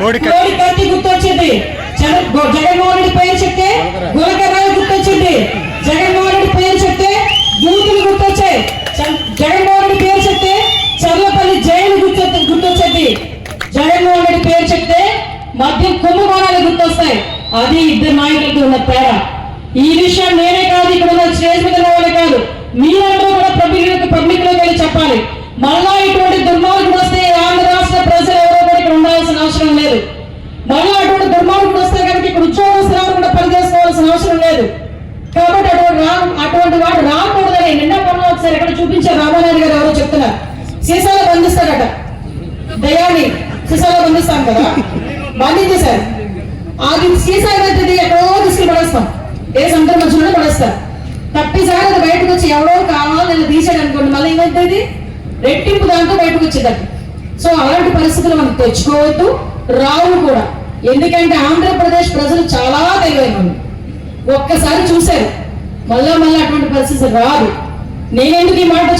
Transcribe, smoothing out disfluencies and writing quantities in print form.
కోడి కత్తి గుర్తొచ్చింది, జగన్మోహన్ రెడ్డి పేరు చెప్తే గులకరాయి గుర్తొచ్చింది, జగన్మోహన్ రెడ్డి పేరు చెప్తే బూతులు గుర్తొచ్చాయి, జగన్మోహన్ రెడ్డి పేరు చెప్తే చర్లపల్లి జైలు గుర్తొచ్చింది, జగన్మోహన్ రెడ్డి పేరు చెప్తే మధ్య కుంభకోణాలు గుర్తొస్తాయి. అది ఇద్దరు నాయకులకి ఉన్న తేడా. ఈ విషయం నేనే కాదు, ఇక్కడ ఉన్న స్టేజ్ మీద వాళ్ళే కాదు, మీరందరూ కూడా పబ్లిక్ లోకి వెళ్ళి చెప్పాలి. మళ్ళా ఇటువంటి దుర్మార్గుడు వస్తే ఆంధ్ర రాష్ట్ర ప్రజలు ఎవరో కూడా ఇక్కడ ఉండాల్సిన అవసరం లేదు. మళ్ళీ అటువంటి దుర్మార్గుడు వస్తే కనుక ఇక్కడ ఉద్యోగస్తులు కూడా పనిచేసుకోవాల్సిన అవసరం లేదు. కాబట్టి అటువంటి వాడు రాకూడదని నిన్న మొన్న ఒకసారి ఎక్కడ చూపించారు, రామానాయుడు గారు ఎవరో చెప్తున్నారు, సీసాలో బంధిస్తాడట, దయాన్ని సీసాలో బంధిస్తాం కదా, బంధించేశారు. అది సీసా ఏదైతుంది ఎక్కడో తీసుకుని పడేస్తాం, ఏ సందర్భం మధ్యలోనే పడేస్తారు. తప్పిసారి అది బయటకు వచ్చి ఎవరో కావాలి నేను తీసాడు అనుకోండి, మళ్ళీ ఏమైతుంది రెట్టింపు దాంతో బయటకు వచ్చేదట. సో అలాంటి పరిస్థితులు మనం తెచ్చుకోవద్దు, రావు కూడా. ఎందుకంటే ఆంధ్రప్రదేశ్ ప్రజలు చాలా తెలివైన వాళ్ళు, ఒక్కసారి చూశారు, మళ్ళా అటువంటి పరిస్థితి రాదు. నేనెందుకు ఈ మాట